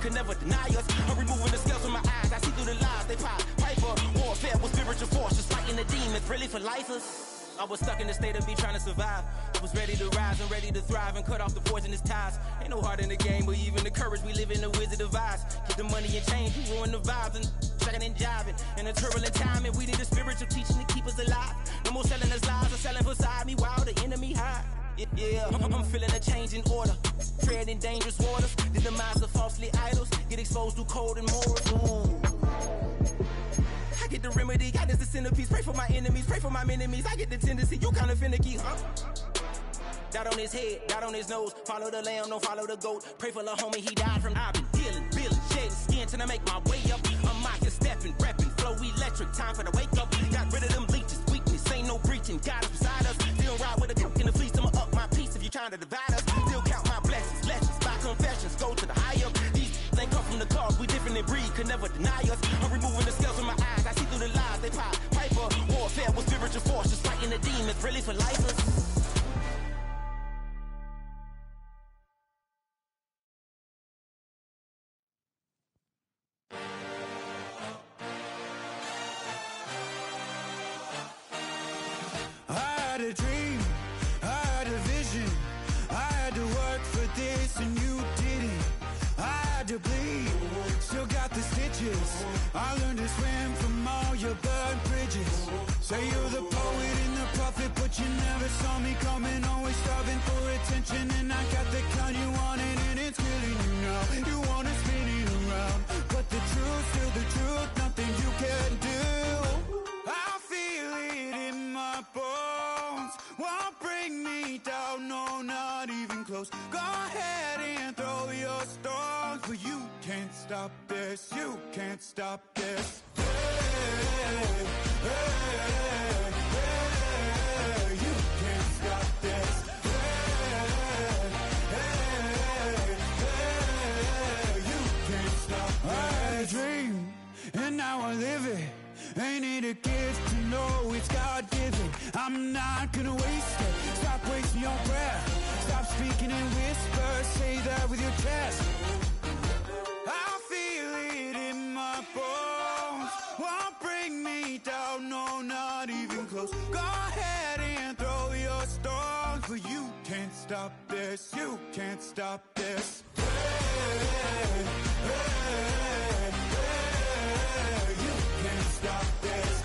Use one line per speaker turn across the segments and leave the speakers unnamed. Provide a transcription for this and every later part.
could never deny us. I'm removing the scales from my eyes, I see through the lies they pop. Piper, warfare with spiritual forces, fighting the demons, really for lifers. I was stuck in the state of me trying to survive. I was ready to rise and ready to thrive and cut off the poisonous ties. Ain't no heart in the game, but even the courage we live in the Wizard of Oz. Get the money and change, you ruin the vibes and sucking and jiving. In a turbulent time, and we need a spiritual teaching to keep us alive. No more selling us lies or selling beside me while the enemy hide. Yeah, I'm feeling a change in order. Treading dangerous waters. The demise of falsely idols. Get exposed through cold and morals. Ooh. I get the remedy, God is the centerpiece. Pray for my enemies, pray for my enemies. I get the tendency, you kinda finicky, huh? Dot on his head, dot on his nose. Follow the lamb, don't follow the goat. Pray for the homie, he died from. I've been dealing, feeling, shedding skin till I make my way up. I'm mocking, stepping, repping, flow electric. Time for the wake up. Got rid of them leeches, weakness, ain't no breaching. God is beside us. Still ride with a cook in the fleece. I'ma up my piece if you're trying to divide us. Still count my blessings, lessons, by confessions. Go to the high up. These ain't come from the cause, we different in breed, could never deny us. I'm removing the scales from my eyes, I see through the lies they pop. Piper, warfare with spiritual forces, fighting the demons, really for lifers.
I had a dream, I had a vision. I had to work for this and you didn't. I had to bleed, still got the stitches. I learned to swim from all your burned bridges. Say you're the poet and the prophet, but you never saw me coming. Always starving for attention, and I got the kind you wanted, and it's killing you now. You wanna spin it around, but the truth's still the truth. Nothing you can do. I feel it in my bones. Won't bring me down, no, not even close. Go ahead and throw your stones, but you can't stop this. You can't stop this. Hey, hey, hey, you can't stop this. Hey, hey, hey, you can't stop this. I had a dream, and now I live it. Ain't it a gift to know it's God-given? I'm not gonna waste it. Stop wasting your breath. Stop speaking in whispers. Say that with your chest. I feel it in my bones. Won't bring me down, no, not even close. Go ahead and throw your stones, but you can't stop this. You can't stop this. Hey, hey, hey, you can't stop this.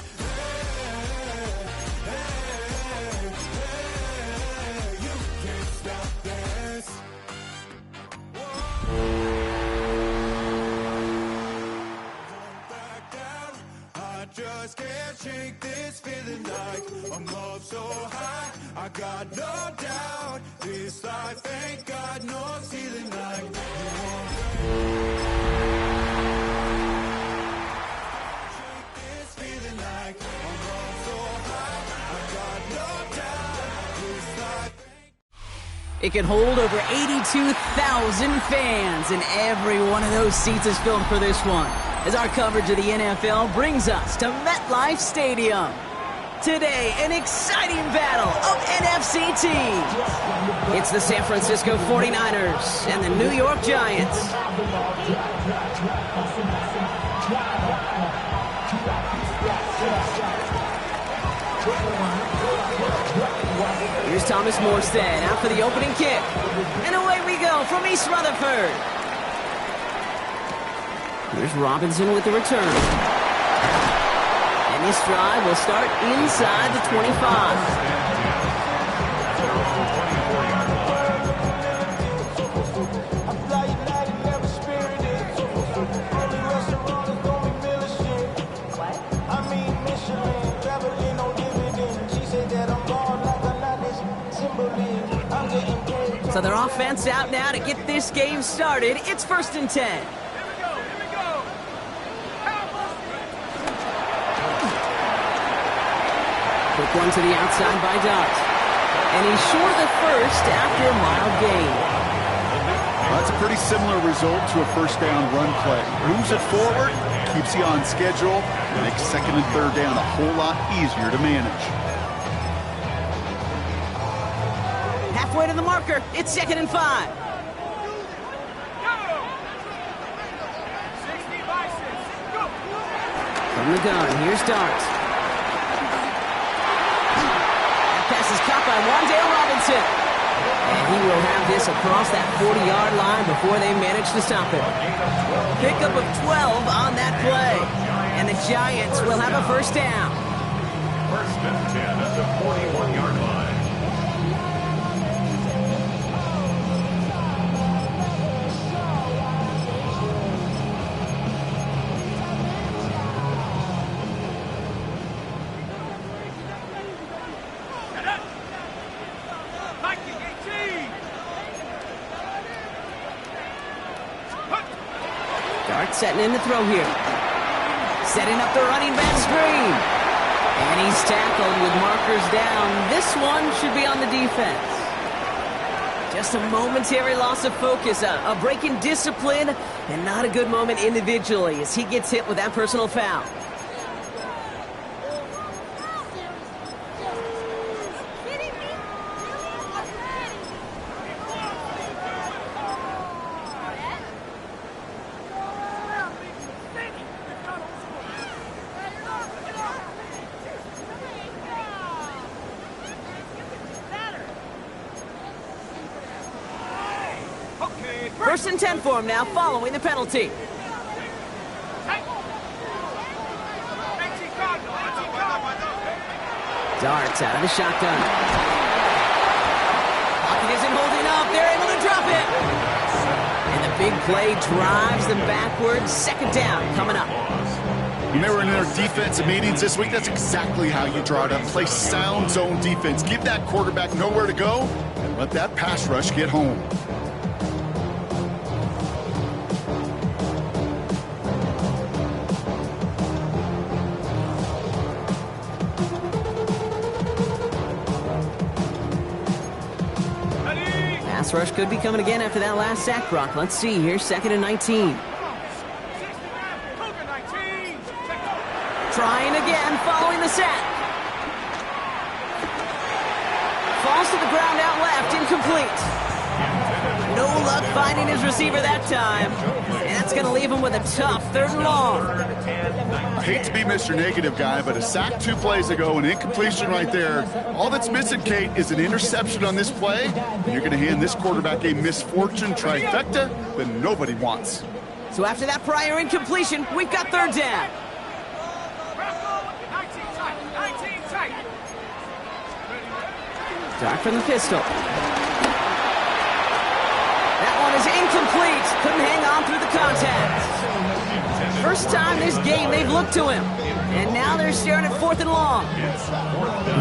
Hey, hey, hey, you can't stop this. Won't back down. I just can't shake this feeling like I'm up so high. I got no doubt this life ain't got no ceiling like you won't shake this feeling like I'm up so high. I got no doubt this life.
It can hold over 82,000 fans, and every one of those seats is filled for this one, as our coverage of the NFL brings us to MetLife Stadium. Today, an exciting battle of NFC teams. It's the San Francisco 49ers and the New York Giants. Here's Thomas Morstead out for the opening kick. And away we go from East Rutherford. Here's Robinson with the return. And this drive will start inside the 25. So their offense out now to get this game started. It's 1st and 10. Quick one to the outside by Dot. And he's short of the first after a mild gain.
Well, that's a pretty similar result to a first down run play. Moves it forward, keeps you on schedule, makes 2nd and 3rd down a whole lot easier to manage.
Halfway to the marker, it's 2nd and 5. From the gun, here's Dart. That pass is caught by Wan'Dale Robinson. And he will have this across that 40-yard line before they manage to stop it. Pickup of 12 on that play. And the Giants will have a first down.
First and 10 at the 41-yard line.
Dart setting in to throw here. Setting up the running back screen. And he's tackled with markers down. This one should be on the defense. Just a momentary loss of focus, a break in discipline, and not a good moment individually as he gets hit with that personal foul. First and 10 for him now, following the penalty. Darts out of the shotgun. Pocket isn't holding up. They're able to drop it. And the big play drives them backwards. Second down coming up.
When they were in their defensive meetings this week, that's exactly how you draw it up. Play sound zone defense. Give that quarterback nowhere to go and let that pass rush get home.
Pass rush could be coming again after that last sack, Brock. Let's see here, second and 19. Trying again, following the sack. Falls to the ground out left, incomplete. No luck finding his receiver that time. And that's going to leave him with a tough third and long.
I hate to be Mr. Negative guy, but a sack 2 plays ago, an incompletion right there. All that's missing, Kate, is an interception on this play. And you're going to hand this quarterback a misfortune trifecta that nobody wants.
So after that prior incompletion, we've got third down. Dart from the pistol. That one is incomplete. Couldn't hang on through the contact. First time this game they've looked to him. And now they're staring at fourth and long.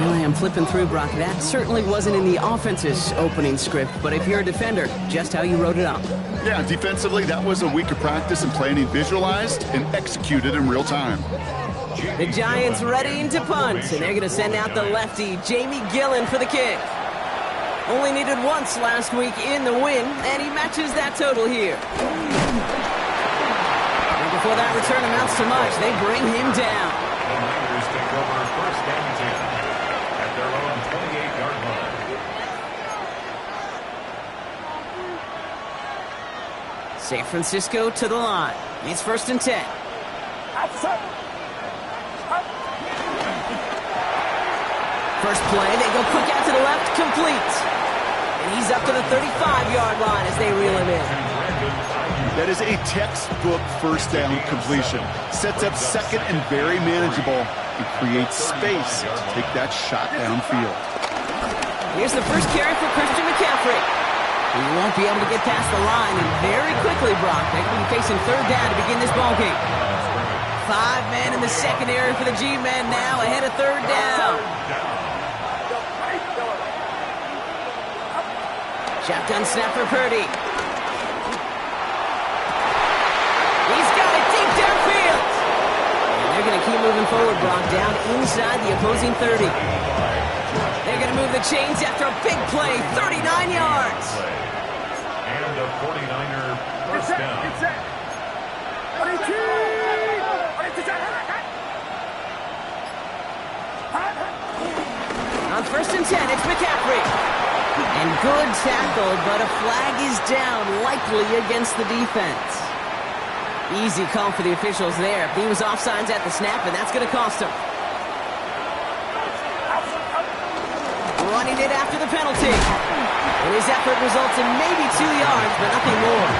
Really, I'm flipping through, Brock. That certainly wasn't in the offense's opening script. But if you're a defender, just how you wrote it up.
Yeah, defensively, that was a week of practice and planning visualized and executed in real time.
The Giants readying to punt, and they're going to send out the lefty, Jamie Gillen, for the kick. Only needed once last week in the win, and he matches that total here. And before that return amounts to much, they bring him down.
The Niners take over first and 10 at their own 28-yard line.
San Francisco to the line. It's first and 10. First play, they go quick out to the left, complete. And he's up to the 35-yard line as they reel him in.
That is a textbook first down completion. Sets up second and very manageable and creates space to take that shot downfield.
Here's the first carry for Christian McCaffrey. He won't be able to get past the line, and very quickly, Brock, they're going to be facing third down to begin this ballgame. 5 men in the secondary for the G-men now ahead of third down. Shotgun snap for Purdy. He's got it deep downfield. And they're going to keep moving forward, Brock, down inside the opposing 30. They're going to move the chains after a big play, 39 yards.
And a 49er first down.
On first and 10, it's McCaffrey. And good tackle, but a flag is down, likely against the defense. Easy call for the officials there. He was offsides at the snap, and that's going to cost him. Running it after the penalty. And his effort results in maybe 2 yards, but nothing more.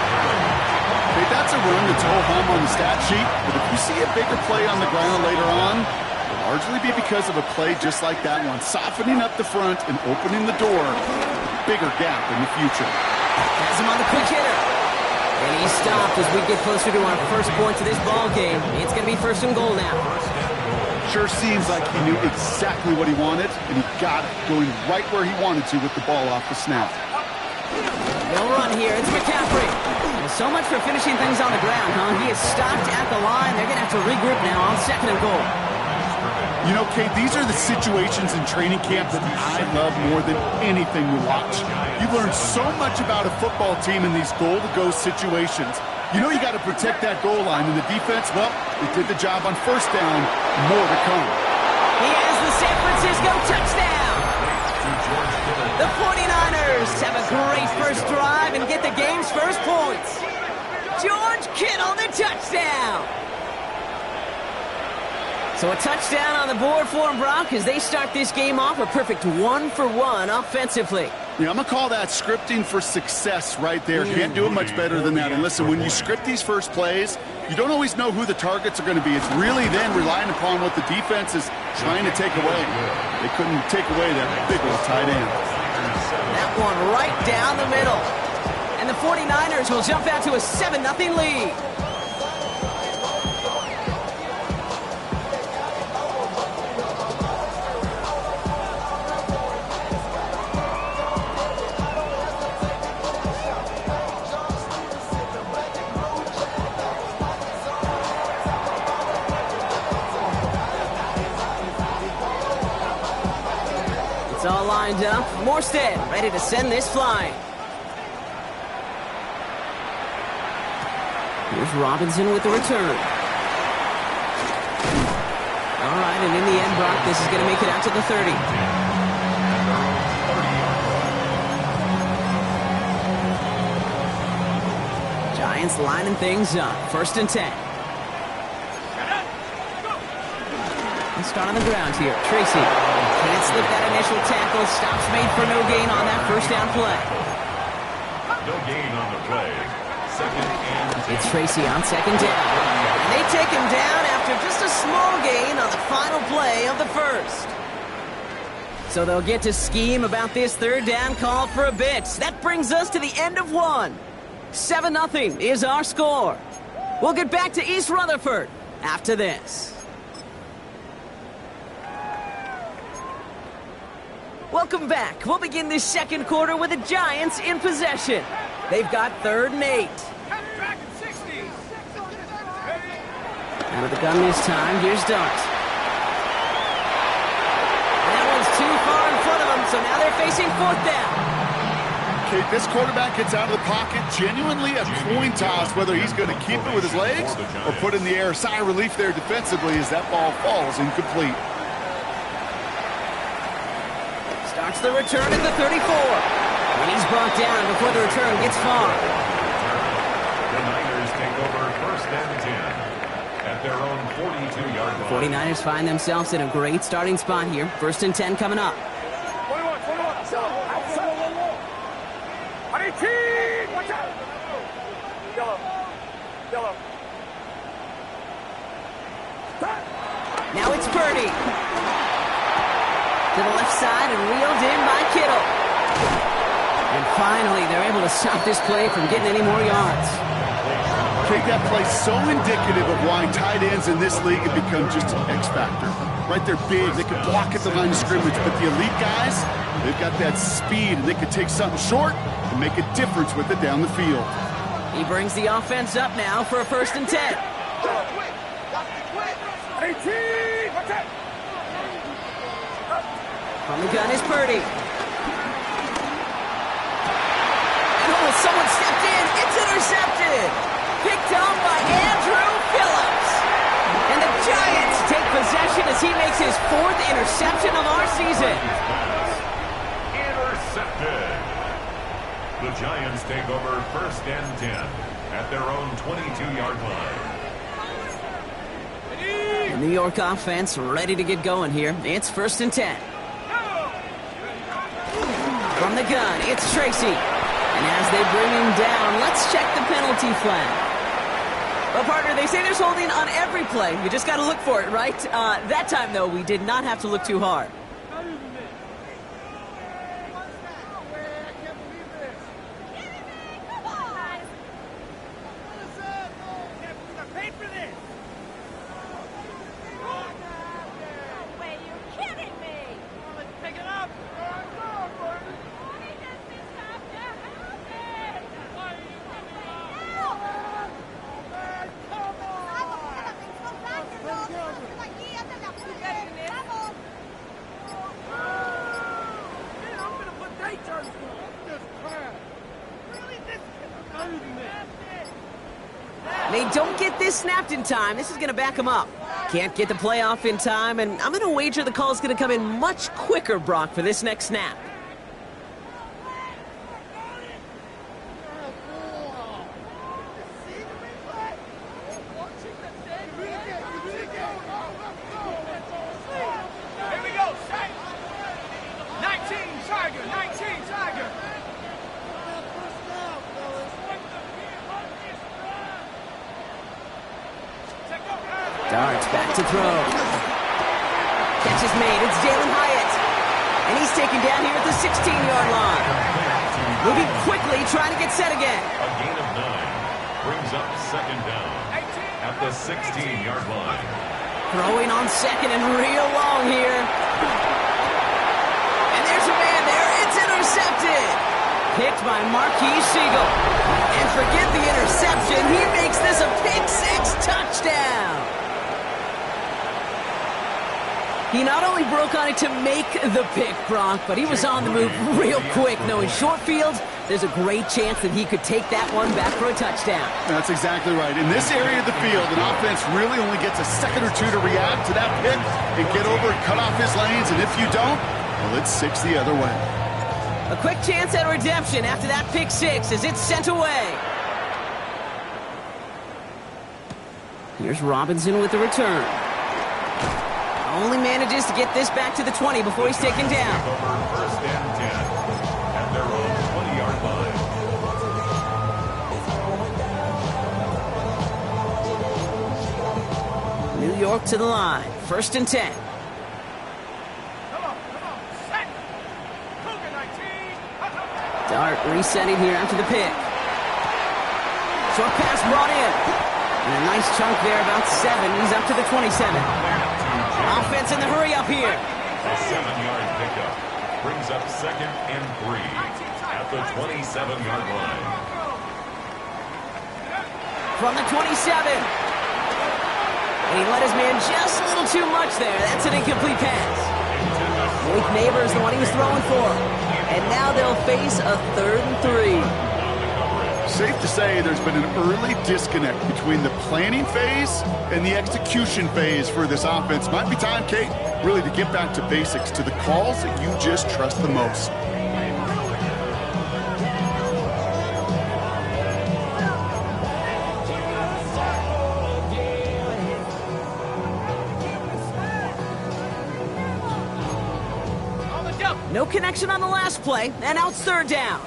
Hey, that's a run that's all home on the stat sheet, but if you see a bigger play on the ground later on, it'll largely be because of a play just like that one, softening up the front and opening the door for a bigger gap in the future.
Has him on the quick hitter. And he stopped as we get closer to our first point to this ball game. It's going to be 1st and goal now.
Sure seems like he knew exactly what he wanted, and he got it, going right where he wanted to with the ball off the snap.
No run here. It's McCaffrey. Well, so much for finishing things on the ground, huh? He is stopped at the line. They're going to have to regroup now on 2nd and goal.
You know, Kate, these are the situations in training camp that I love more than anything to watch. You learn so much about a football team in these goal-to-go situations. You know you got to protect that goal line, and the defense, well, they did the job on 1st down. More to come.
He has the San Francisco touchdown. The 49ers have a great first drive and get the game's first points. George Kittle, the touchdown. So a touchdown on the board for him, Brock, as they start this game off a perfect 1-for-1 offensively.
Yeah, I'm going to call that scripting for success right there. Can't do it much better than that. And listen, when you script these first plays, you don't always know who the targets are going to be. It's really then relying upon what the defense is trying to take away. They couldn't take away that big old tight end.
That one right down the middle. And the 49ers will jump out to a 7-0 lead. It's all lined up. Morstead ready to send this flying. Here's Robinson with the return. All right, and in the end, Brock, this is going to make it out to the 30. Giants lining things up. 1st and 10. Let's start on the ground here. Tracy can't slip that initial tackle. Stops made for no gain on that 1st down play.
No gain on the play. 2nd and 10.
It's Tracy on 2nd down. And they take him down after just a small gain on the final play of the 1st. So they'll get to scheme about this 3rd down call for a bit. That brings us to the end of 1. 7-0 is our score. We'll get back to East Rutherford after this. Welcome back. We'll begin this 2nd quarter with the Giants in possession. They've got 3rd and 8. Out of the gun this time, here's Dart. And that one's too far in front of them, so now they're facing 4th down.
Okay, this quarterback gets out of the pocket, genuinely a coin toss, whether he's going to keep it with his legs or put it in the air. Sigh of relief there defensively as that ball falls incomplete.
Starts the return at the 34. And he's brought down before the return gets far.
The Niners take over 1st and 10 at their own 42-yard line.
49ers find themselves in a great starting spot here. 1st and 10 coming up. Now it's Purdy. To the left side and reeled in by Kittle. And finally, they're able to stop this play from getting any more yards.
Take that play so indicative of why tight ends in this league have become just an X factor. Right, they're big, they can block at the line of scrimmage, but the elite guys, they've got that speed, and they can take something short and make a difference with it down the field.
He brings the offense up now for a 1st and 10. From the gun is Purdy. Oh, someone stepped in. It's intercepted. Picked up by Andrew Phillips. And the Giants take possession as he makes his 4th interception of our season.
Intercepted. The Giants take over 1st and 10 at their own 22-yard line.
The New York offense ready to get going here. It's 1st and 10. From the gun, it's Tracy. And as they bring him down, let's check the penalty flag. Well, partner, they say there's holding on every play. You just got to look for it, right? That time, though, we did not have to look too hard. They don't get this snapped in time. This is going to back them up. Can't get the play off in time, and I'm going to wager the call is going to come in much quicker, Brock, for this next snap. Darts back to throw. Catch is made. It's Jalen Hyatt. And he's taken down here at the 16-yard line. Moving quickly, trying to get set again.
A gain of 9 brings up 2nd down at the 16-yard line.
Throwing on 2nd and real long here. And there's a man there. It's intercepted. Picked by Marquise Siegel. And forget the interception. He makes this a pick-6 touchdown. He not only broke on it to make the pick, Brock, but he was on the move real quick. Knowing short fields, there's a great chance that he could take that one back for a touchdown.
That's exactly right. In this area of the field, an offense really only gets a second or two to react to that pick and get over and cut off his lanes. And if you don't, well, it's 6 the other way.
A quick chance at redemption after that pick-6 as it's sent away. Here's Robinson with the return. Only manages to get this back to the 20 before he's taken down.
Over 1st and 10 at their own 20-yard line.
New York to the line. 1st and 10. Dart resetting here after the pick. Short pass brought in. And a nice chunk there, about 7. He's up to the 27. Offense in the hurry up here.
A 7-yard pickup brings up 2nd and 3 at the 27-yard line.
From the 27. And he let his man just a little too much there. That's an incomplete pass. Malik Neighbors, the one he was throwing for. And now they'll face a 3rd and 3.
Safe to say there's been an early disconnect between the planning phase and the execution phase for this offense. Might be time, Kate, really to get back to basics, to the calls that you just trust the most.
No connection on the last play, and now it's 3rd down.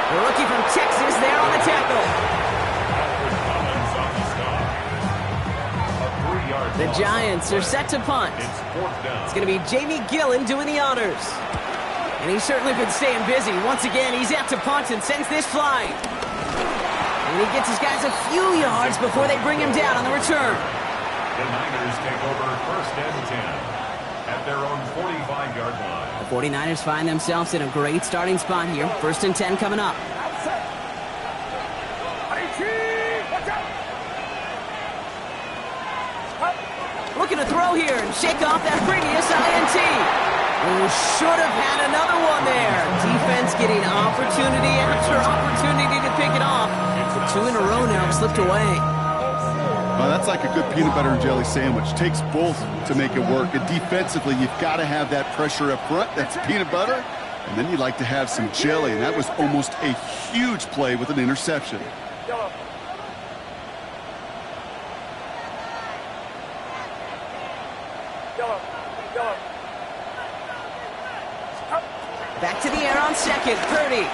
The rookie from Texas there on the tackle. The Giants are set to punt. It's going to be Jamie Gillen doing the honors. And he's certainly been staying busy. Once again, he's out to punt and sends this flying. And he gets his guys a few yards before they bring him down on the return.
The Niners take over 1st and 10 at their own 45-yard line.
The 49ers find themselves in a great starting spot here. 1st and 10 coming up. Looking to throw here and shake off that previous INT. Oh, should have had another one there. Defense getting opportunity after opportunity to pick it off. 2 in a row now slipped away.
Well, that's like a good peanut butter and jelly sandwich. Takes both to make it work. And defensively, you've got to have that pressure up front. That's peanut butter. And then you like to have some jelly. And that was almost a huge play with an interception.
Back to the air on second. Purdy.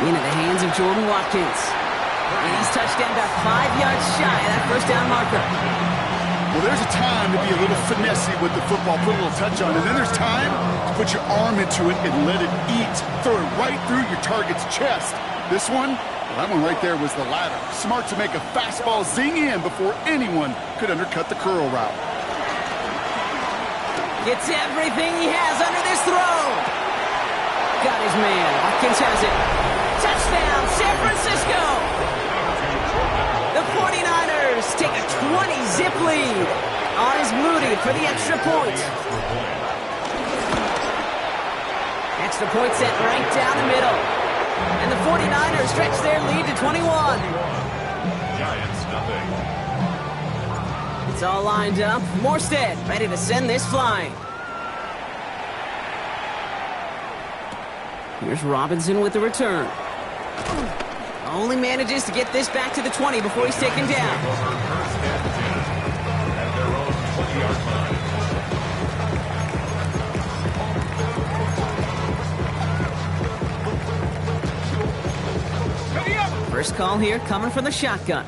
Into the hands of Jordan Watkins. And he's touchdown about 5 yards shy of that first down marker.
Well, there's a time to be a little finessey with the football, put a little touch on it. And then there's time to put your arm into it and let it eat. Throw it right through your target's chest. This one, well, that one right there was the latter. Smart to make a fastball zing in before anyone could undercut the curl route.
Gets everything he has under this throw. Got his man. Watkins has it. Touchdown, San Francisco. The 49ers take a 20-zip lead on his Moody for the extra point. Extra point set right down the middle. And the 49ers stretch their lead to 21.
Giants nothing.
It's all lined up. Morstead ready to send this flying. Here's Robinson with the return. Only manages to get this back to the 20 before he's taken down.
First and 10 at their own 20-yard line.
First call here coming from the shotgun.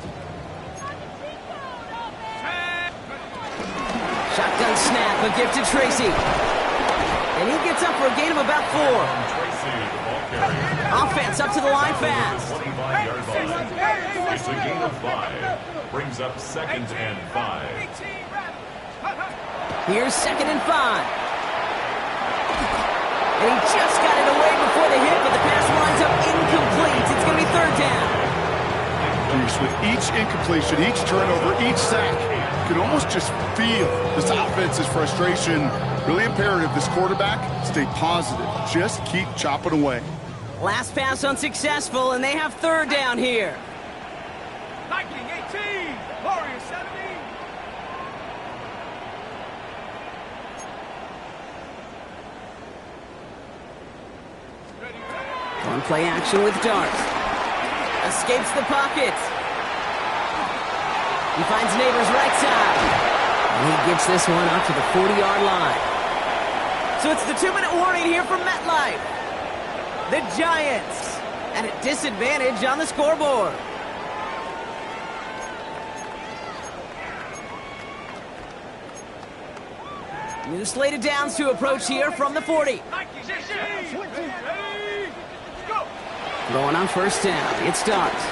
Shotgun snap, a gift to Tracy. And he gets up for a gain of about 4. Offense up to the line fast.
25-yard line. It's a gain of 5. Brings up second and 5.
Here's second and 5. And he just got it away before the hit, but the pass winds up incomplete. It's going to be third down.
With each incompletion, each turnover, each sack, you can almost just feel this offense's frustration. Really imperative, this quarterback, stay positive. Just keep chopping away.
Last pass unsuccessful, and they have third down here.
Viking 18, Warriors 17.
On play action with Dart. Escapes the pocket. He finds Neighbors right side. And he gets this one up to the 40-yard line. So it's the 2-minute warning here from MetLife. The Giants at a disadvantage on the scoreboard. New slate of downs to approach here from the 40. Going on first down, it starts.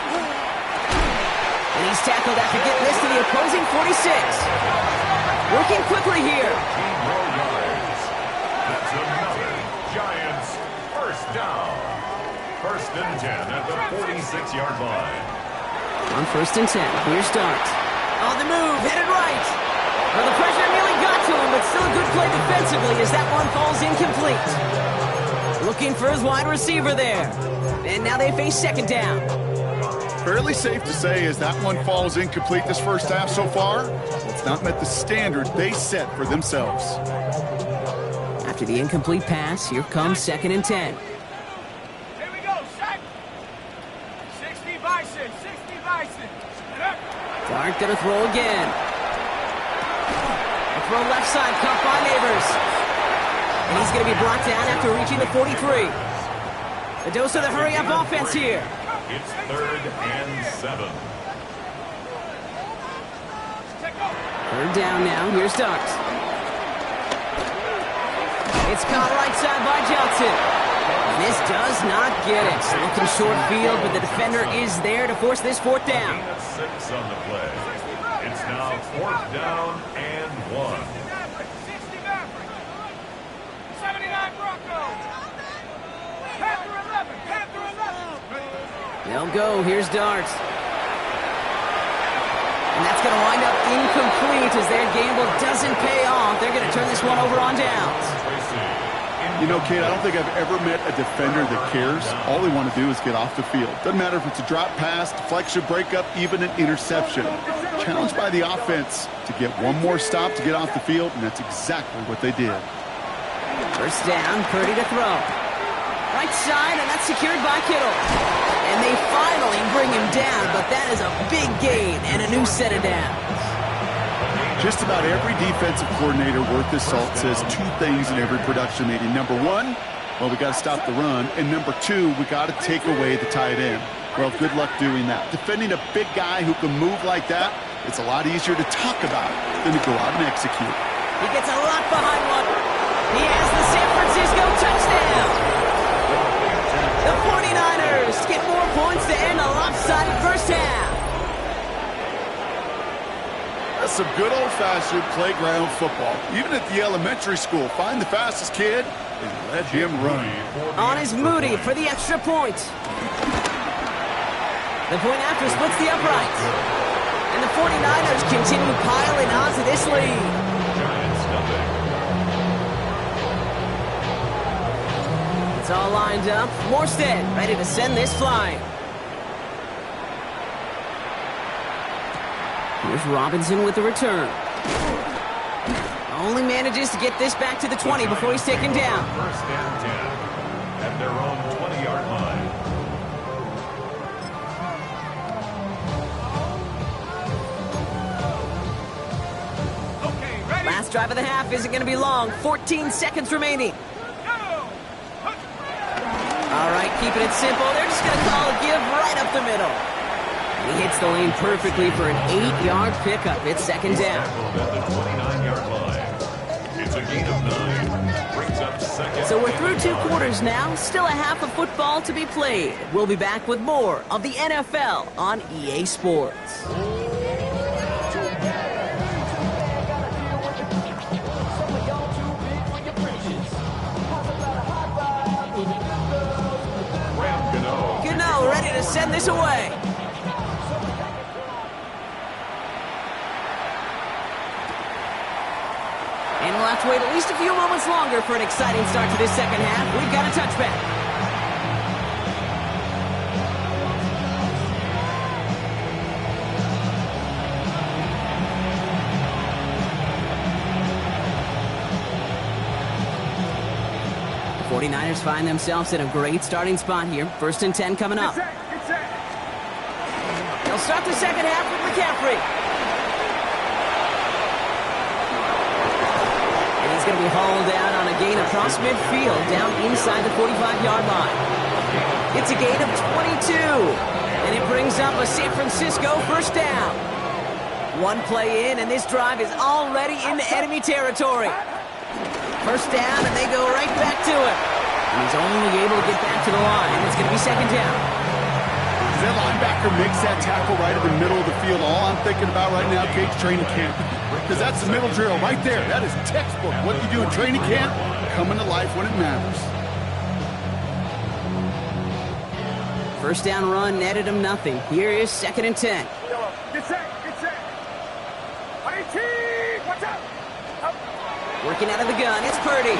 And he's tackled after getting this to the opposing 46. Working quickly here.
That's another Giants first down. First and 10 at the 46-yard line.
On first and 10, here's Dart. On the move, headed right. Well, the pressure nearly got to him, but still a good play defensively as that one falls incomplete. Looking for his wide receiver there. And now they face second down.
Fairly safe to say as that one falls incomplete this first half so far, it's not met the standard they set for themselves.
After the incomplete pass, here comes second and 10.
Here we go, Shaq. 60 Bison, 60 Bison.
Dart gonna throw again. A throw left side, caught by Neighbors. And he's gonna be brought down after reaching the 43. The dose of the hurry-up offense here.
It's third and 7.
Third down now. Here's Dart. It's caught right side by Johnson. And this does not get it. Looking short field, but the defender is there to force this fourth down.
6 on the play. It's now fourth down and 1.
60 Maverick. 79 Broncos. Panther 11, Panther 11.
They'll go. Here's Dart. And that's going to wind up incomplete as their gamble doesn't pay off. They're going to turn this one over on downs.
Tracy
You know, Kate, I don't think I've ever met a defender that cares. All they want to do is get off the field. Doesn't matter if it's a drop pass, deflection, breakup, even an interception. Challenged by the offense to get one more stop to get off the field, and that's exactly what they did.
First down, Purdy to throw. Right side, and that's secured by Kittle. And they finally bring him down, but that is a big gain and a new set of downs.
Just about every defensive coordinator worth his salt says two things in every production meeting. Number one, well, we got to stop the run. And number two, we got to take away the tight end. Well, good luck doing that. Defending a big guy who can move like that, it's a lot easier to talk about than to go out and execute.
He gets a lot behind one. He has the San Francisco touchdown. The 49ers get more points to end a lopsided first half.
That's some good old-fashioned playground football. Even at the elementary school, find the fastest kid and let him run.
On is Moody for the extra point. The point after splits the uprights. And the 49ers continue piling onto this lead. It's all lined up. Morstead ready to send this flying. Here's Robinson with the return. Only manages to get this back to the 20 before he's taken down.
First and 10 at their own 20-yard line.
Last drive of the half isn't going to be long. 14 seconds remaining. All right, keeping it simple. They're just going to call a give right up the middle. He hits the lane perfectly for an 8-yard pickup. It's second down.
At the 29-yard line. It's a gain of 9. Brings up second.
So we're through 2 quarters now. Still a half of football to be played. We'll be back with more of the NFL on EA Sports. Gano ready to send this away. And we'll have to wait at least a few moments longer for an exciting start to this second half. We've got a touchback. The 49ers find themselves in a great starting spot here. First and 10 coming up. They'll start the second half with McCaffrey. Going to be hauled out on a gain across midfield down inside the 45-yard line. It's a gain of 22, and it brings up a San Francisco first down. One play in, and this drive is already into enemy territory. First down, and they go right back to it. And he's only able to get back to the line. It's going to be second down.
As that linebacker makes that tackle right in the middle of the field, all I'm thinking about right now, Kate's training camp. Because that's the middle drill right there. That is textbook. What you do in training camp, coming to life when it matters.
First down run netted him nothing. Here is second and 10.
Get set, get set. 18, watch out.
Working out of the gun, it's Purdy.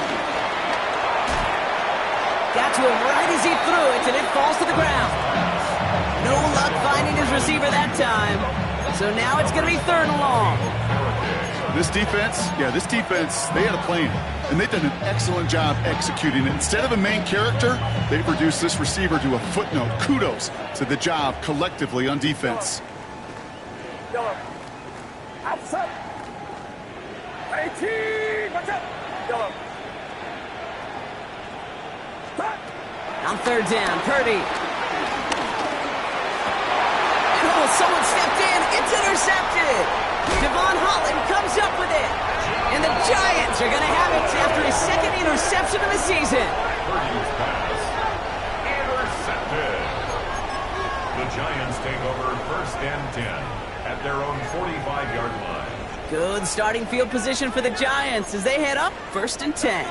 Got to him right as he threw it, and it falls to the ground. No luck finding his receiver that time. So now it's going to be third and long.
This defense, they had a plan, and they've done an excellent job executing it. Instead of a main character, they've reduced this receiver to a footnote. Kudos to the job collectively on defense.
Yellow. Outside. 18, watch out. Yellow. Stop.
On third down, Purdy. Oh, someone stepped in. It's intercepted. Devon Holland comes up with it. And the Giants are going to have it after his second interception of the season.
Purdy's pass. Intercepted. The Giants take over first and 10 at their own 45-yard line.
Good starting field position for the Giants as they head up first and 10.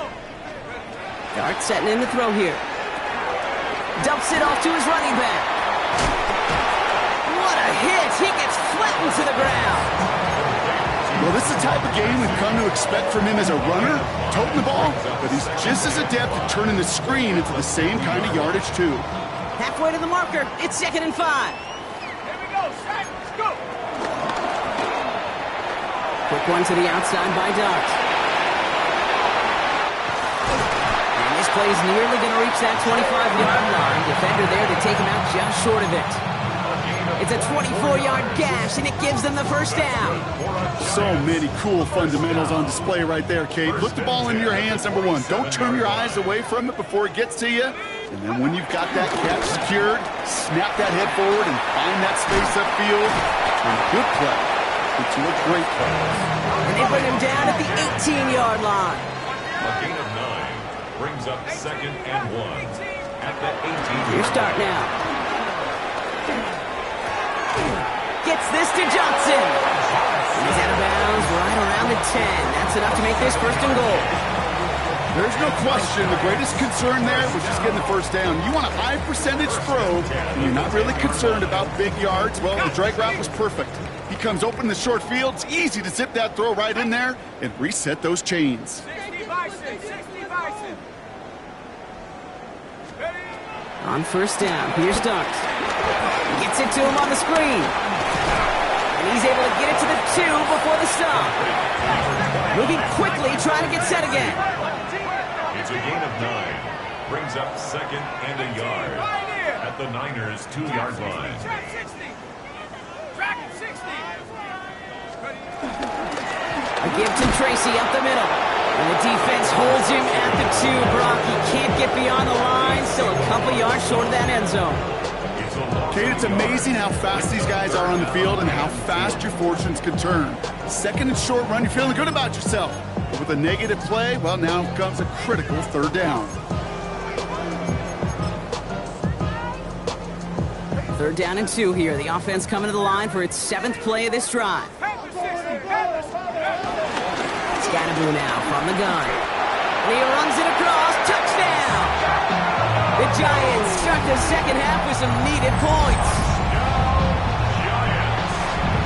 Dart setting in the throw here. Dumps it off to his running back. What a hit! He gets flattened to the ground.
Well, this is the type of game we've come to expect from him as a runner, toting the ball, but he's just as adept at turning the screen into the same kind of yardage, too.
Halfway to the marker. It's 2nd and 5.
Here we go, Shaq. Let's go.
Quick one to the outside by Dart. And this play is nearly going to reach that 25-yard line. Defender there to take him out just short of it. It's a 24-yard gash, and it gives them the first down.
So many cool fundamentals on display right there, Kate. Put the ball into your hands, number one. Don't turn your eyes away from it before it gets to you. And then when you've got that catch secured, snap that head forward and find that space upfield. And a good play into a great play.
And they bring him down at the 18-yard line.
A gain of 9 brings up 2nd and 1 at the 18-yard
Your start now. Gets this to Johnson. He's out of bounds right around the 10. That's enough to make this 1st and goal.
There's no question the greatest concern there was just getting the first down. You want a high percentage throw, and you're not really concerned about big yards. Well, the drag route was perfect. He comes open in the short field. It's easy to zip that throw right in there and reset those chains.
60 Bison, 60 Bison.
On 1st down, here's Dart. Gets it to him on the screen. And he's able to get it to the 2 before the stop. Moving quickly, trying to get set again.
It's a gain of 9. Brings up 2nd and a yard at the Niners' 2-yard line.
Track 60. Track 60.
A give to Tracy up the middle. And the defense holds him at the 2, Brock. He can't get beyond the line. Still a couple yards short of that end zone.
Kate, it's amazing how fast these guys are on the field and how fast your fortunes can turn. 2nd and short run, you're feeling good about yourself. But with a negative play, well, now comes a critical 3rd down.
3rd down and 2 here. The offense coming to the line for its 7th play of this drive. Scatterboo now from the gun. And he runs it across. Touchdown! The Giants start the 2nd half with some needed points.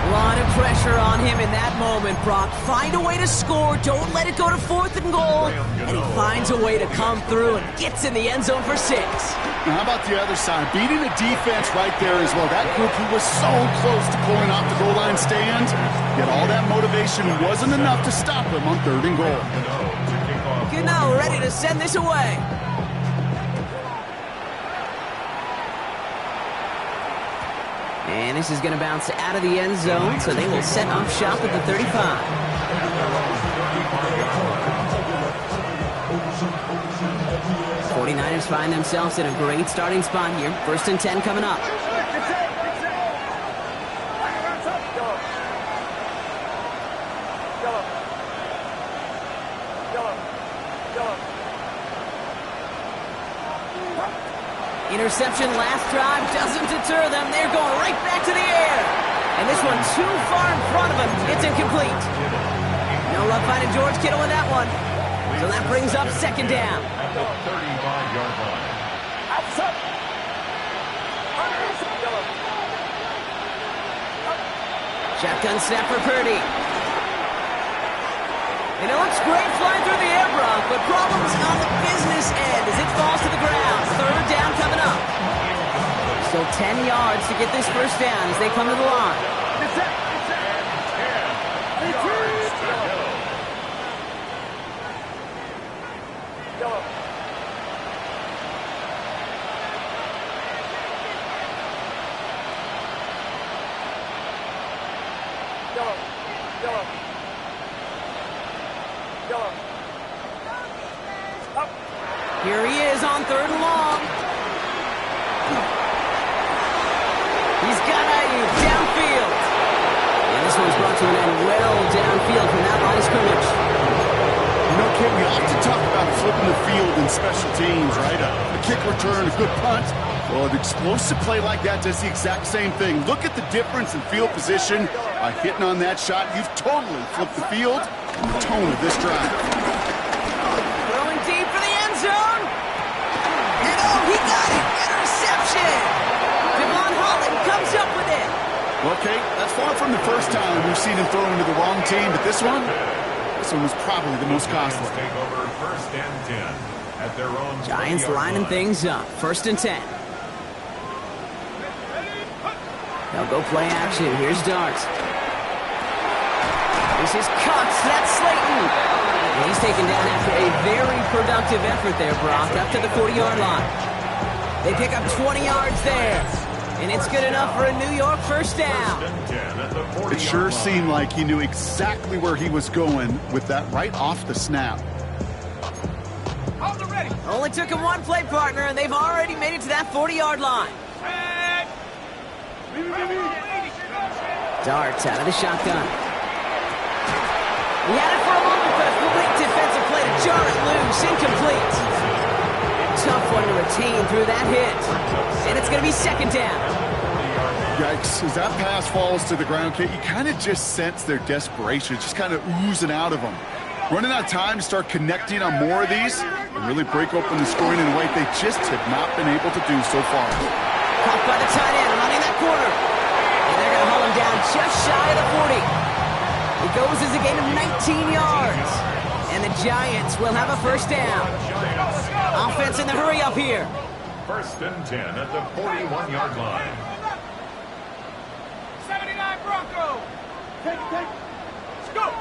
A lot of pressure on him in that moment, Brock. Find a way to score. Don't let it go to 4th and goal. And he finds a way to come through and gets in the end zone for 6.
Now, how about the other side? Beating the defense right there as well. That group who was so close to pulling off the goal line stand, yet all that motivation wasn't enough to stop him on 3rd and goal.
Gano ready to send this away. And this is going to bounce out of the end zone, so they will set up shop at the 35. 49ers find themselves in a great starting spot here. 1st and 10 coming up. Interception last drive doesn't deter them. They're going right back to the air. And this one too far in front of him. It's incomplete. No luck finding George Kittle with that one. So that brings up 2nd down.
At the 35-yard line.
Shotgun snap for Purdy. And it looks great flying through the air, Brock, but problems on the business end as it falls to the ground. 3rd down coming up. Still 10 yards to get this 1st down as they come to the line. Here he is on 3rd and long. He's got Ayuk downfield. And this one's brought to an end well downfield from that line of scrimmage.
You know, Kit, we often talk about flipping the field in special teams, right? A kick return, a good punt. Well, an explosive play like that does the exact same thing. Look at the difference in field position. By hitting on that shot, you've totally flipped the field and the tone of this drive.
Throwing deep for the end zone. And oh, he got it. Interception. Devon Holland comes up with it.
Well, Kate, that's far from the first time we've seen him throw into the wrong team, but this one was probably the most costly.
Take over 1st and 10 at their own
Giants
20-yard
lining
line.
things up. 1st and 10. They'll go play action. Here's Dart. This is Cox. That's Slayton. And he's taken down after a very productive effort there, Brock, up to the 40-yard line. They pick up 20 yards there. And it's good enough for a New York first down.
1st and 10 at the 40-yard
It sure
line.
seemed like he knew exactly where he was going with that right off the snap.
Hold the ready.
Only took him one play, partner, and they've already made it to that 40-yard line.
Set.
Darts out of the shotgun. He had it for a moment, but a complete defensive play to jar it loose. Incomplete. Tough one to retain through that hit. And it's going to be 2nd down.
Yikes. As that pass falls to the ground, Kate, you kind of just sense their desperation, just kind of oozing out of them. Running out of time to start connecting on more of these and really break open the scoring in a way they just have not been able to do so far.
Caught by the tight end, running that corner. And they're going to haul him down just shy of the 40. It goes as a gain of 19 yards. And the Giants will have a first down. Offense in the hurry up here.
1st and 10 at the 41-yard line.
79 Bronco. Scoop.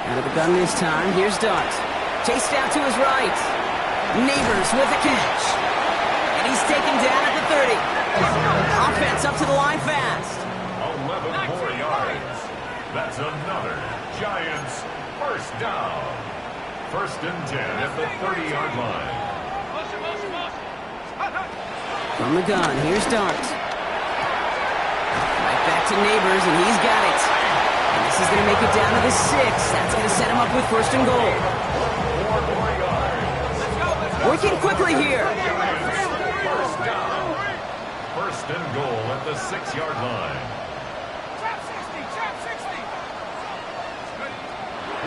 Out of the gun this time. Here's Dart. Chased out to his right. Neighbors with the catch. And he's taken down at the 30. Offense up to the line fast.
11 more yards. That's another Giants first down. 1st and 10 at the 30-yard line.
Motion, motion, motion. Hut, hut.
From the gun, here's Dart. Right back to Neighbors, and he's got it. And this is going to make it down to the 6. That's going to set him up with 1st and goal.
4 more yards.
Working quickly here.
First down. 1st and goal at the 6-yard line.
Trap 60, trap 60.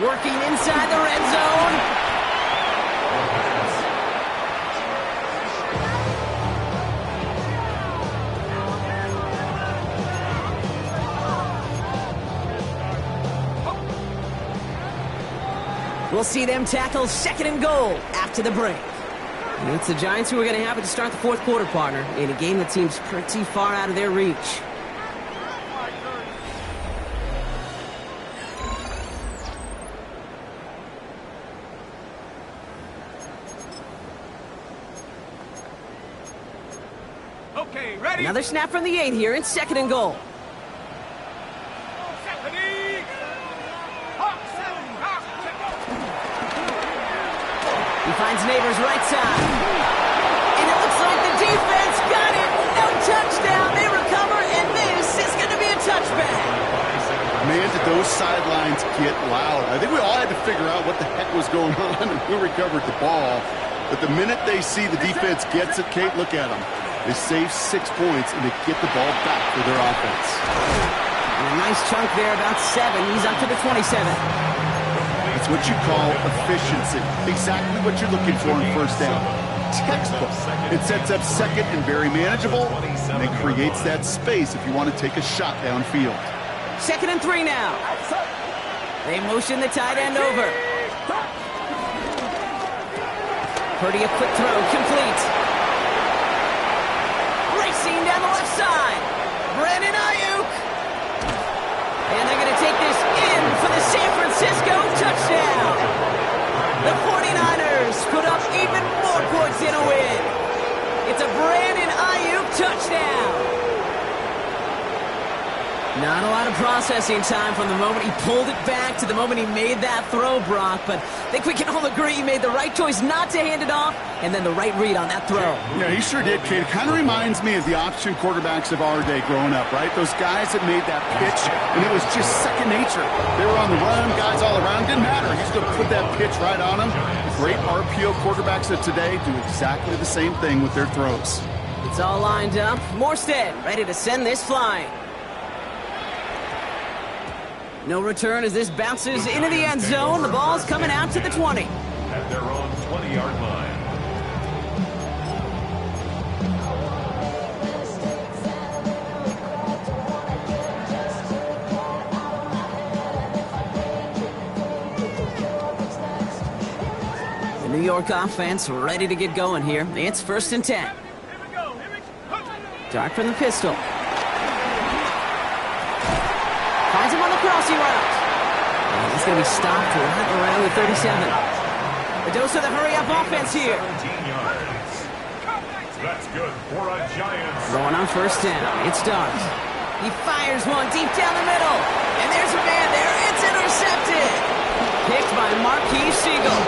Working inside the red zone. We'll see them tackle 2nd and goal after the break. And it's the Giants who are going to have it to start the 4th quarter, partner, in a game that seems pretty far out of their reach.
Okay, ready?
Another snap from the 8 here. It's 2nd and goal.
70. Hawk 70. Hawk.
He finds Neighbors right side. And it looks like the defense got it. No touchdown. They recover, and this is going to be a touchback.
Man, did those sidelines get loud. I think we all had to figure out what the heck was going on and who recovered the ball. But the minute they see the defense gets it, Kate, look at them. They save 6 points, and they get the ball back for their offense.
And a nice chunk there, about 7. He's up to the 27.
It's what you call efficiency. Exactly what you're looking for in first down. Textbook. It sets up 2nd and very manageable, and it creates that space if you want to take a shot downfield.
2nd and 3 now. They motion the tight end over. Purdy, a quick throw, complete. Racing down the left side. Brandon Ayuk. And they're going to take this in for the San Francisco touchdown. The 49ers put up even more points in a win. It's a Brandon Ayuk touchdown. Not a lot of processing time from the moment he pulled it back to the moment he made that throw, Brock. But I think we can all agree he made the right choice not to hand it off, and then the right read on that throw.
Yeah, he sure did, Kate. It kind of reminds me of the option quarterbacks of our day growing up, right? Those guys that made that pitch, and it was just second nature. They were on the run, guys all around. Didn't matter. He's going to put that pitch right on them. The great RPO quarterbacks of today do exactly the same thing with their throws.
It's all lined up. Morstead ready to send this flying. No return as this bounces into the end zone. The ball's coming out to the 20.
At their own 20-yard line.
New York offense ready to get going here. It's 1st and 10.
Here we go.
Dart from the pistol. Finds him on the crossing route. And he's going to be stopped right around the 37. A dose of the hurry-up offense here.
17 yards. That's good for a Giants.
Going on 1st down. It's Dart. He fires one deep down the middle. And there's a man there. It's intercepted. Picked by Marquise Siegel.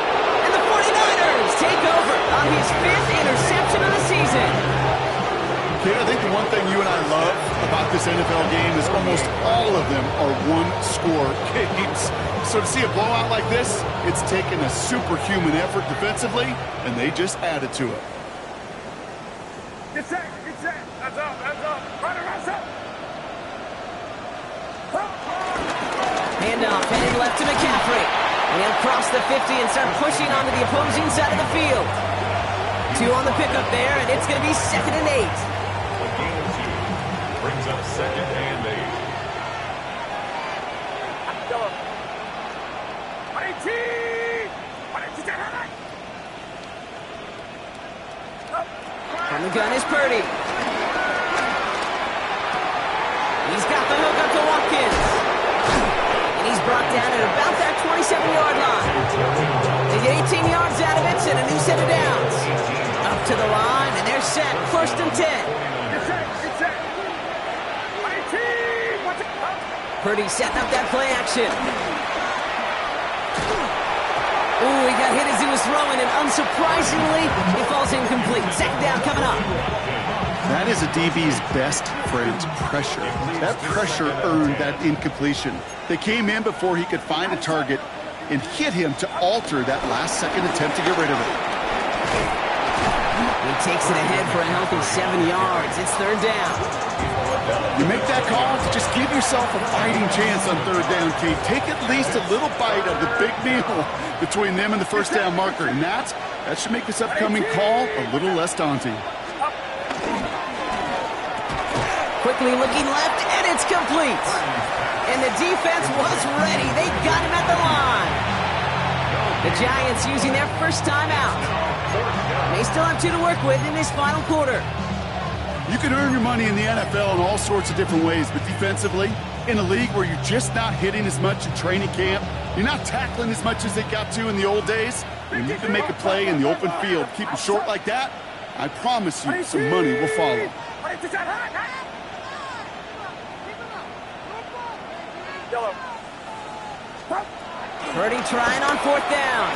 And the 49ers take over on his 5th interception of the season.
Kid, I think the one thing you and I love about this NFL game is almost all of them are one-score games. So to see a blowout like this, it's taken a superhuman effort defensively, and they just added to it.
Get set. Hands up. Right around up.
Handoff, heading left to McCaffrey. And he'll cross the 50 and start pushing onto the opposing side of the field. 2 on the pickup there, and it's going to be 2nd and 8.
The gain of 2 brings up 2nd and 8.
From the gun is Purdy. He's got the hook up to Watkins. And he's brought down at about that 27-yard line. They get 18 yards out of it and a new set of downs. Up to the line, and they're set. 1st and 10. Purdy setting up that play action. Ooh, he got hit as he was throwing, and unsurprisingly, it falls incomplete. 2nd down coming up.
That is a DB's best friend, pressure. That pressure earned that incompletion. They came in before he could find a target and hit him to alter that last-second attempt to get rid of it.
He takes it ahead for a healthy 7 yards. It's 3rd down.
You make that call to just give yourself a fighting chance on 3rd down, Kate. Take at least a little bite of the big meal between them and the 1st down marker. And that should make this upcoming call a little less daunting.
Quickly looking left, and it's complete. And the defense was ready. They got him at the line. The Giants using their first time out. They still have 2 to work with in this final quarter.
You can earn your money in the NFL in all sorts of different ways, but defensively, in a league where you're just not hitting as much in training camp, you're not tackling as much as they got to in the old days, when you can make a play in the open field, keep it short like that, I promise you some money will follow.
Purdy trying on 4th down.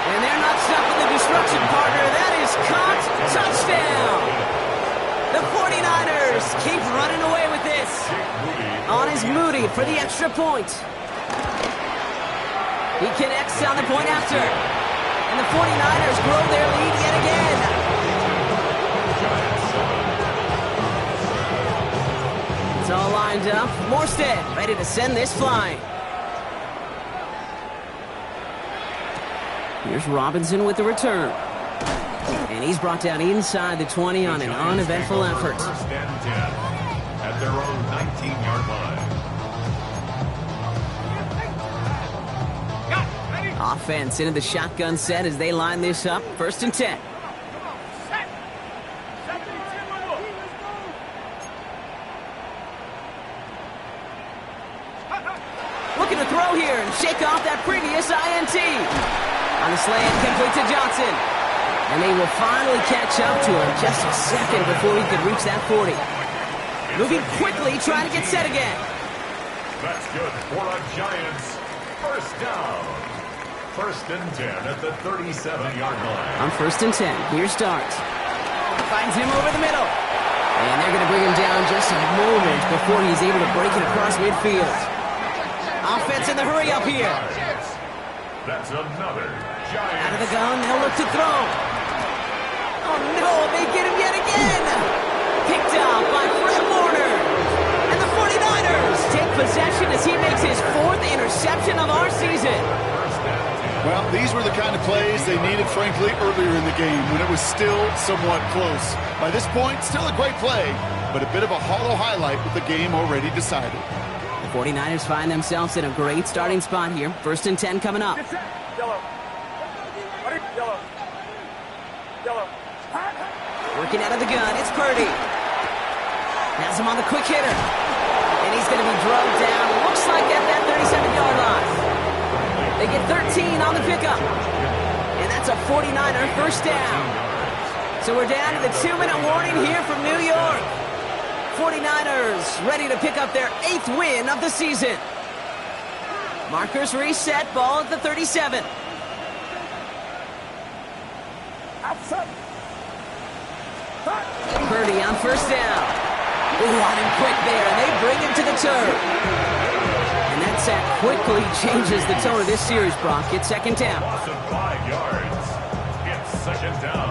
And they're not stopping the disruption, partner. That is caught. Touchdown. The 49ers keep running away with this. On is Moody for the extra point. He connects on the point after. And the 49ers grow their lead yet again. It's all lined up. Morstead ready to send this flying. Here's Robinson with the return. And he's brought down inside the 20 on an uneventful effort.
1st and 10 at their own 19-yard line.
Offense into the shotgun set as they line this up. 1st and 10. Looking to throw here and shake off that previous INT. On the slant, complete to Johnson. And they will finally catch up to him just a second before he could reach that 40. Moving quickly, trying to get set again.
That's good for a Giants. 1st down. 1st and 10 at the 37-yard line.
On 1st and 10, here's Dart. Finds him over the middle. And they're going to bring him down just a moment before he's able to break it across midfield. Offense in the hurry up here.
That's another Giants.
Out of the gun, they'll look to throw. Oh no, they get him yet again. Picked up by Fred Warner. And the 49ers take possession as he makes his 4th interception of our season.
Well, these were the kind of plays they needed, frankly, earlier in the game when it was still somewhat close. By this point, still a great play, but a bit of a hollow highlight with the game already decided.
The 49ers find themselves in a great starting spot here. 1st and 10 coming up.
Yellow. Yellow.
Working out of the gun, it's Purdy. Has him on the quick hitter. And he's going to be drugged down, looks like at that 37-yard line. They get 13 on the pickup. And that's a 49er first down. So we're down to the 2-minute warning here from New York. 49ers ready to pick up their 8th win of the season. Markers reset, ball at the 37. Purdy on first down. Ooh, on him quick there, and they bring him to the turf. And that sack quickly changes the tone of this series, Brock. It's second down.
Loss of 5 yards. It's second down.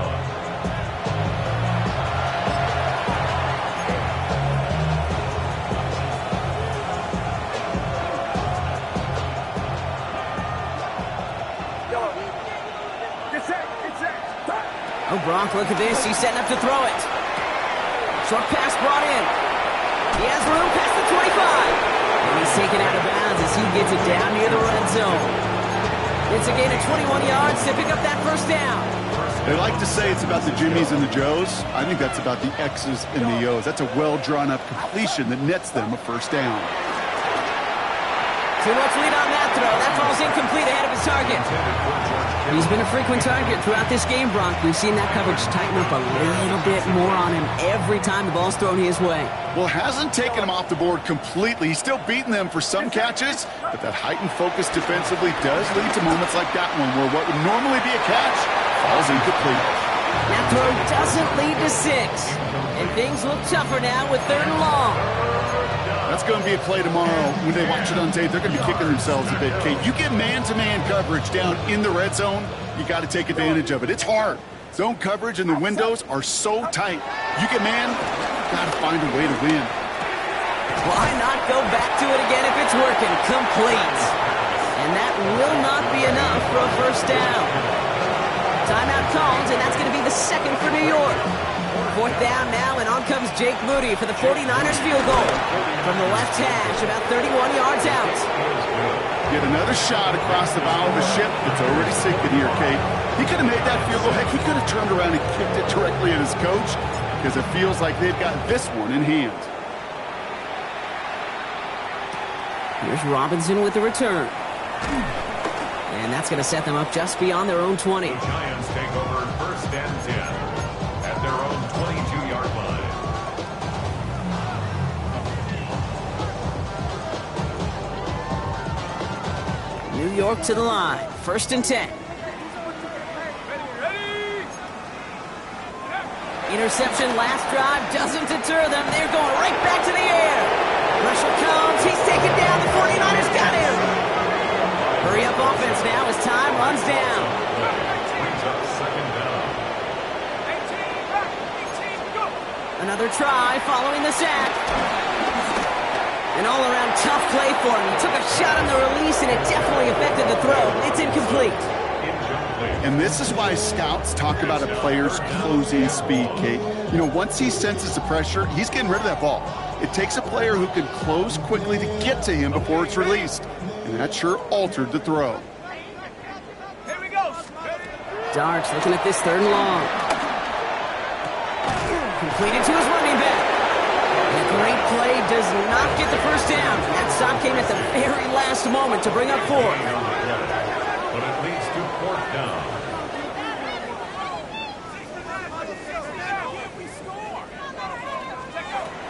Yellow. Get set.
Oh, Brock, look at this. He's setting up to throw it. Short pass brought in. He has room past the 25. And he's taken out of bounds as he gets it down near the red zone. It's a gain of 21 yards to pick up that first down.
They like to say it's about the Jimmies and the Joes. I think that's about the X's and the O's. That's a well-drawn-up completion that nets them a first down.
Too much lead on that throw. That falls incomplete ahead of his target. He's been a frequent target throughout this game, Brock. We've seen that coverage tighten up a little bit more on him every time the ball's thrown his way.
Well, hasn't taken him off the board completely. He's still beating them for some catches, but that heightened focus defensively does lead to moments like that one where what would normally be a catch falls incomplete.
That throw doesn't lead to 6. And things look tougher now with 3rd and long.
That's going to be a play tomorrow. When they watch it on tape, they're going to be kicking themselves a bit. Kate, you get man-to-man coverage down in the red zone, you got to take advantage of it. It's hard. Zone coverage and the windows are so tight. You get man, you got to find a way to win.
Why not go back to it again if it's working? Complete. And that will not be enough for a first down. Timeout called, and that's going to be the 2nd for New York. 4th down now, and on comes Jake Moody for the 49ers field goal. From the left hash, about 31 yards out.
Get another shot across the bow of a ship that's already sinking here, Kate. He could have made that field goal. Heck, he could have turned around and kicked it directly at his coach because it feels like they've got this one in hand.
Here's Robinson with the return. And that's going to set them up just beyond their own 20.
The Giants take over first and 10 at their own 22-yard line.
New York to the line. First and 10. Interception last drive doesn't deter them. They're going right back to the air. Pressure comes. He's taken down. The 49ers got him. Hurry up offense now as time runs down.
Brings up second down.
Another try following the sack. An all-around tough play for him. He took a shot on the release, and it definitely affected the throw. It's incomplete.
And this is why scouts talk about a player's closing speed, Kate. You know, once he senses the pressure, he's getting rid of that ball. It takes a player who can close quickly to get to him before it's released. And that sure altered the throw.
Here we go.
Darts looking at this 3rd and long. Completed to his running back. And a great play does not get the first down. That stop came at the very last moment to bring up 4.
But it leads to 4th down.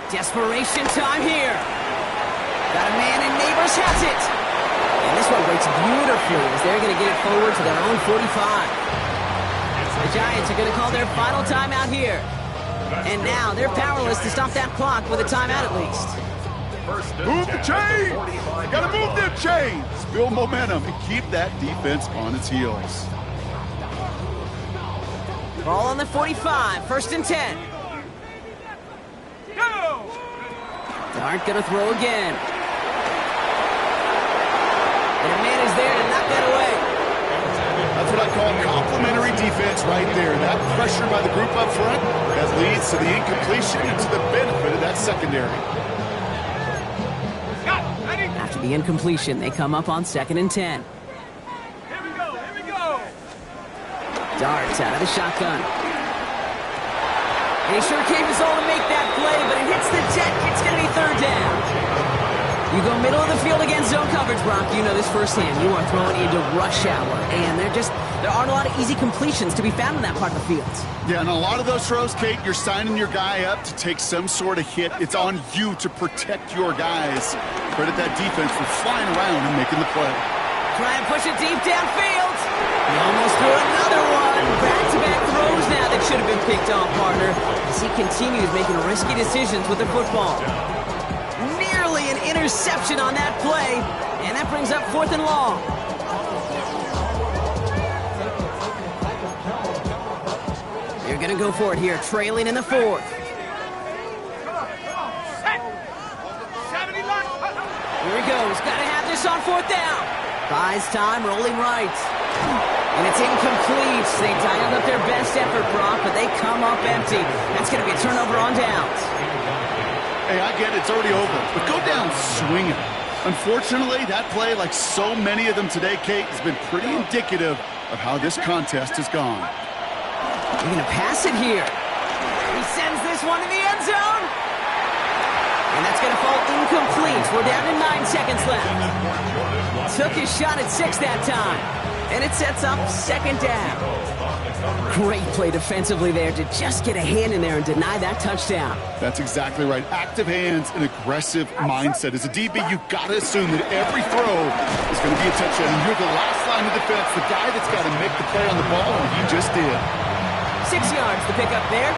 Desperation time here. Got a man, and Neighbors has it. And this one breaks beautifully as they're going to get it forward to their own 45. The Giants are going to call their final timeout here. And now they're powerless to stop that clock with a timeout at least.
Move the chains! Gotta move them chains! Build momentum and keep that defense on its heels.
Ball on the 45, 1st and 10. Dart gonna throw again. And a man is there to knock that away.
That's what I call complementary defense right there. That pressure by the group up front that leads to the incompletion and to the benefit of that secondary.
After the incompletion, they come up on 2nd and 10.
Here we go.
Darts out of the shotgun. And he sure came his all to make that play, but it hits the deck. It's going to be third down. You go middle of the field against zone coverage, Brock. You know this firsthand. You are throwing into rush hour, and there aren't a lot of easy completions to be found in that part of the field.
Yeah, and a lot of those throws, Kate, you're signing your guy up to take some sort of hit. It's on you to protect your guys. Credit that defense for flying around and making the play.
Try and push it deep downfield. He almost threw another one. Back-to-back throws now that should have been picked off, partner, as he continues making risky decisions with the football. Nearly an interception on that play, and that brings up 4th and long. They're going to go for it here, trailing in the 4th. Here he goes. Got to have this on 4th down. Buys time, rolling right. And it's incomplete. They dialed up their best effort, Brock, but they come up empty. That's going to be a turnover on downs.
Hey, I get it. It's already over. But go down swinging. Unfortunately, that play, like so many of them today, Kate, has been pretty indicative of how this contest has gone.
They're going to pass it here. He sends this one in the end zone. And that's going to fall incomplete. We're down to 9 seconds left. Took his shot at 6 that time. And it sets up 2nd down. Great play defensively there to just get a hand in there and deny that touchdown.
That's exactly right. Active hands and aggressive mindset. As a DB, you've got to assume that every throw is going to be a touchdown. And you're the last line of defense, the guy that's got to make the play on the ball, and he just did.
6 yards to pick up there.